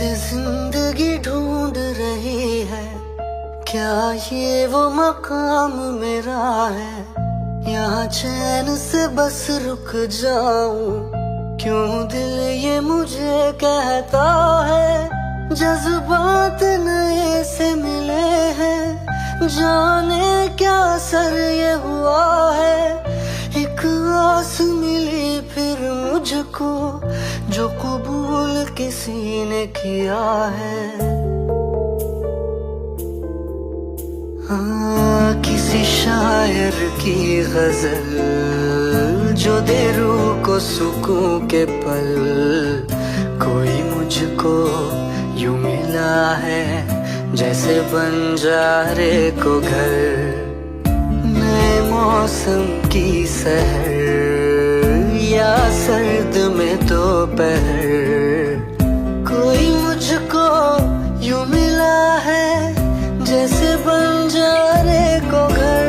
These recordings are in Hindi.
जैसे जिंदगी ढूंढ रही है, क्या ये वो मकाम मेरा है? यहाँ चैन से बस रुक जाऊं, क्यों दिल ये मुझे कहता है। जज्बात नए से मिले हैं, जाने क्या असर ये हुआ है। एक आस मिली फिर मुझको, जो कबूल किसी ने किया है। हाँ, किसी शायर की गजल जो दे रूह को सुकून के पल। कोई मुझको यूं मिला है, जैसे बंजारे को घर। नए मौसम की सहर या सर्द में दोपहर। कोई मुझको यूं मिला है, जैसे बंजारे को घर।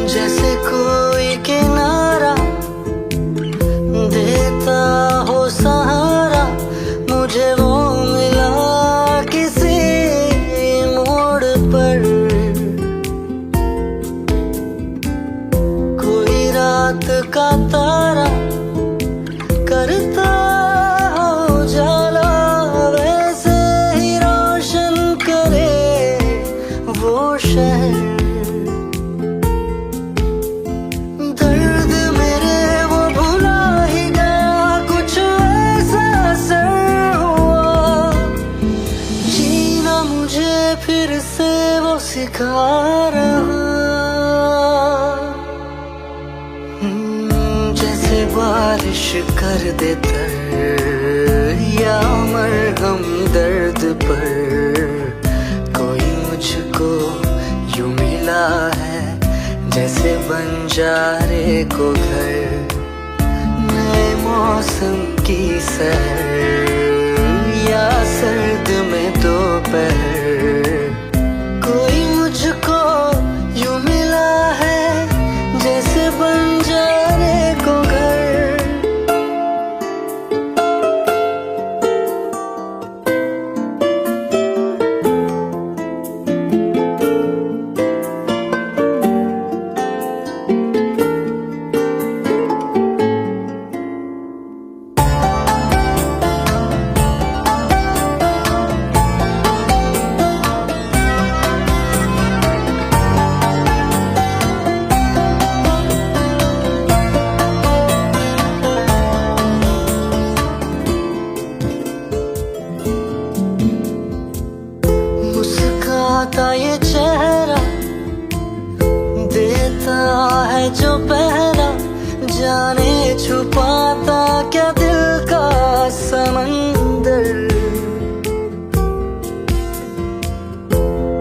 जैसे कोई किनारा देता हो सहारा, मुझे वो मिला किसी मोड़ पर। कोई रात का तारा करता हो उजाला, वैसे ही रोशन करे वो शहर। फिर से वो सिखा रहा, जैसे बारिश कर दे तर या मरहम दर्द पर। कोई मुझको यूं मिला है, जैसे बंजारे को घर। नए मौसम की सहर या सर्द में दोपहर। कोई मुझको यूं मिला है, जैसे बंजारे को घर। मुस्काता ये चेहरा देता है जो पहरा, जाने छुपाता क्या दिल का समंदर।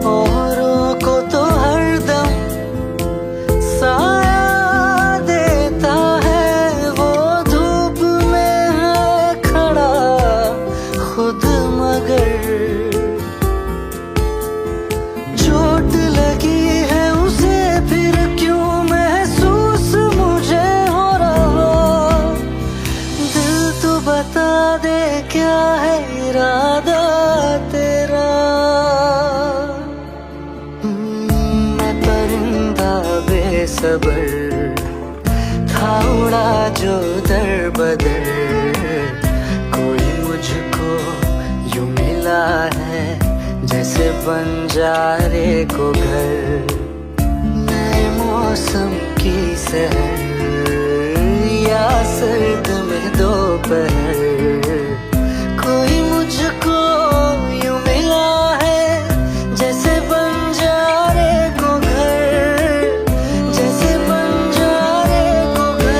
औरों को तो हरदम साया देता है, वो धूप में है खड़ा खुद मगर। चोट लगी है उसे फिर क्यों महसूस मुझे हो रहा। दिल तो बता दे क्या है इरादा तेरा। मैं परिंदा बेसबर था, उड़ा जो दर बदर। कोई मुझको यूं मिला है, जैसे बंजारे को घर। नए मौसम की सहर या सर्द में दोपहर। कोई मुझको यूं मिला है, जैसे बंजारे को घर। जैसे बंजारे को घर।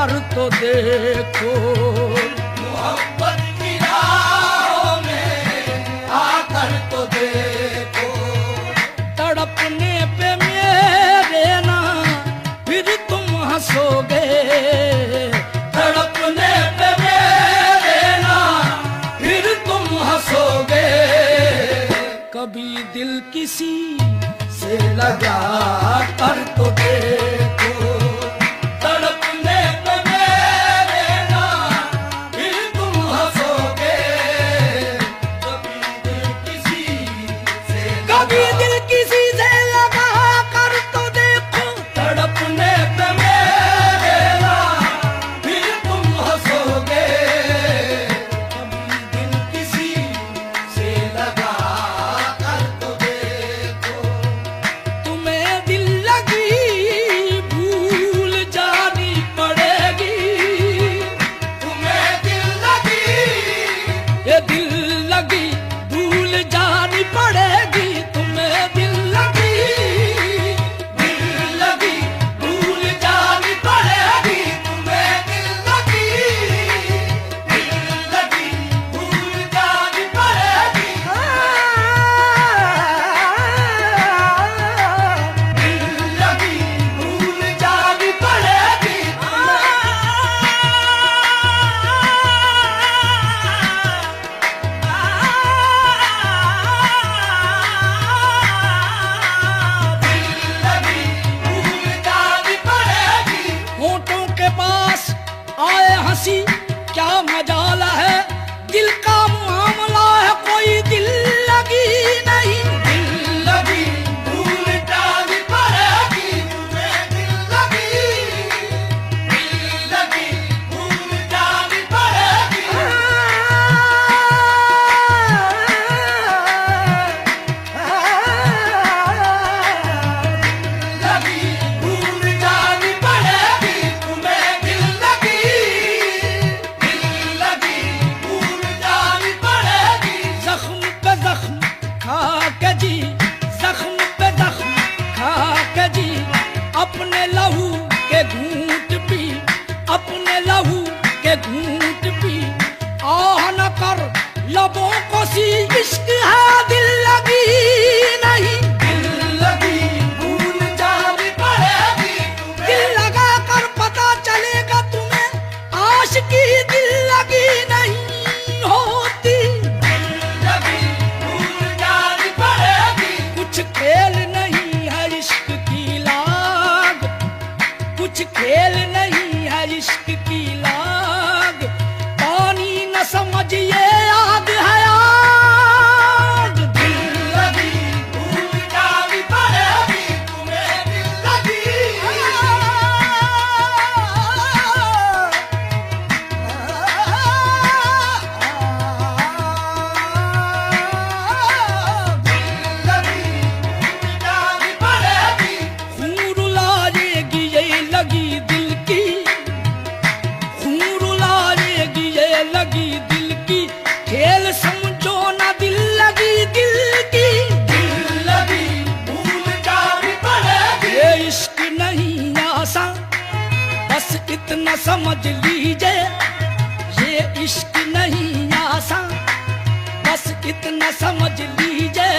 आकर तो देखो, मोहब्बत की राहों में आकर तो देखो। तड़पने पे मेरे ना फिर तुम हंसोगे, तड़पने पे मेरे ना फिर तुम हंसोगे। कभी दिल किसी से लगा कर तो देखो, तड़पने पे मेरे ना फिर तुम हंसोगे। कभी दिल किसी से कभी दिल किसी से लगा कर तो देखो, तड़पने पे मेरे ना फिर तुम हंसोगे। कभी दिल किसी से लगा कर तो देखो। तुम्हें दिल लगी भूल जानी पड़ेगी, तुम्हें दिल लगी, ये दिल लगी भूल जानी पड़ेगी। तुम्हें दिल लगी, दिल लगी भूल जानी पड़ेगी। तुम्हें दिल लगी, दिल लगी भूल जानी पड़ेगी। दिल लगी भूल जानी पड़ेगी। दिल लगी भूल जानी पड़ेगी। होठों के पास आए हंसी क्या मजाल है, दिल का मामला है कोई दिल लगी नहीं। दिल लगी भूल जानी पड़ेगी। तुम्हें दिल लगी, दिल लगी भूल जानी पड़ेगी। लगी भूल जानी पड़ेगी। तुम्हें दिल लगी, दिल लगी भूल जानी पड़ेगी। जख्म पे जख्म खा के जी, जख्म पे जख्म खा के जी, अपने लहू के घूंट पी, अपने लहू के घूंट पी। आह न कर लबों को सी, इश्क है दिल लगी नहीं। दिल लगी भूल जानी पड़ेगी। तुम्हें दिल लगा कर पता चलेगा तुम्हें, आशिकी दिल लगी नहीं होती। दिल लगी भूल जानी पड़ेगी। कुछ खेल नहीं है इश्क की लाग, कुछ खेल नहीं है इश्क की लाग। पानी न समझिए आग है आग। दिल लगी भूल जानी पड़ेगी। तुम्हें दिल लगी, दिल लगी भूल जानी पड़ेगी। खून रुलाएगी ये लगी दिल की, खून रुलाएगी ये लगी दिल की। खेल समझो ना दिल लगी दिल की। दिल लगी भूल जानी पड़ेगी। ये इश्क नहीं आसा, बस इतना समझ लीजिए। ये इश्क नहीं आसा, बस इतना समझ लीजिए।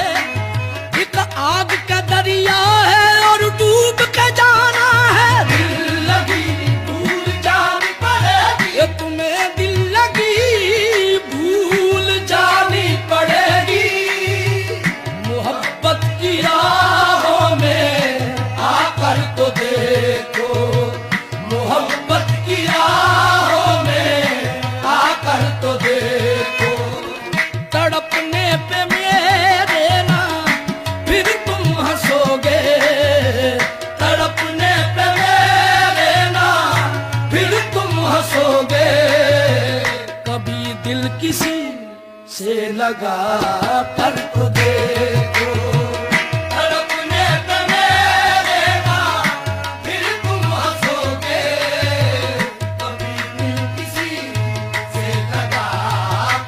एक आग का दरिया है और डूब के जाना है। दिल लगी भूल जानी पड़ेगी। ये तुम्हें दिल लगी भूल जानी पड़ेगी। मोहब्बत की राहों में आकर तो देखो, मोहब्बत की राहों में आकर तो देखो। तड़पने पे मेरे ना फिर तुम हंसोगे, तड़पने पे मेरे ना फिर तुम हंसोगे। कभी दिल किसी से लगा कर तो देखो, तड़पने पे मेरे ना फिर तुम हंसोगे। कभी दिल किसी से लगा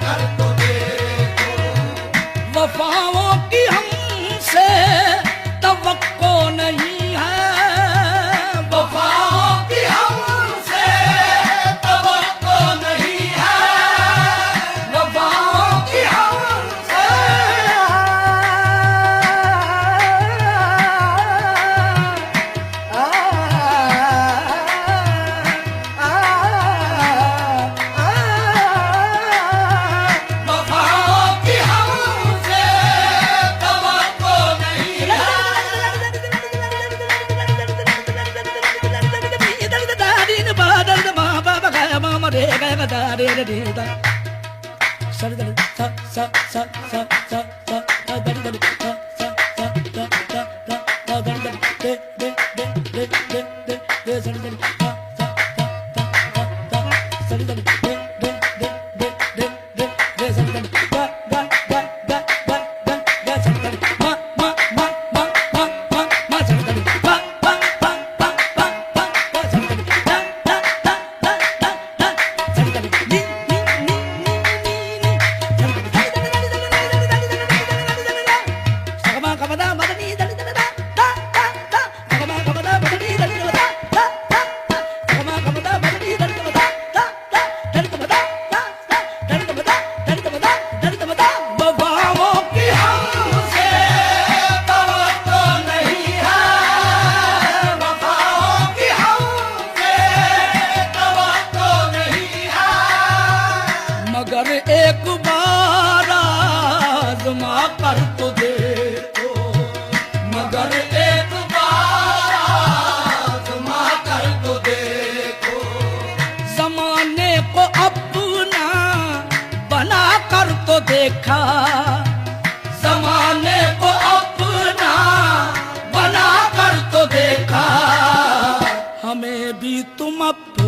कर तो देखो। वफाओं की हमसे तवक्को नहीं है, वफाओं की हमसे दा रे रे रे दा सा रे सा सा सा सा सा सा दा दा दा सा सा सा दा दा दा दा दा दा दे दे दे दे दे दे दे सा रे सा सा सा दा दा दा सा रे दे दे दे दे दे दे दे सा रे गा गा गा गा गा गा गा सा रे मा मा मा मा मा मा मा सा रे पा पा पा पा पा पा पा सा रे दा दा दा दा दा दा सा रे नी नी नी नी नी सा रे सा गा मा दा मा दा नी दा दा दा दा दा सा गा मा दा मा दा नी दा दा दा दा सा गा मा दा मा दा नी दा दा दा दा दा दा दा दा बाबाओं की हमसे तवक्को नहीं है, वफाओं की हमसे तवक्को नहीं है। मगर एक बार आज़मा कर तो देखो, मगर एक बार आज़मा कर तो देखो, जमाने को अपना बना कर तो देखा, ज़माने को अपना बना कर तो देखा। हमें भी तुम अपना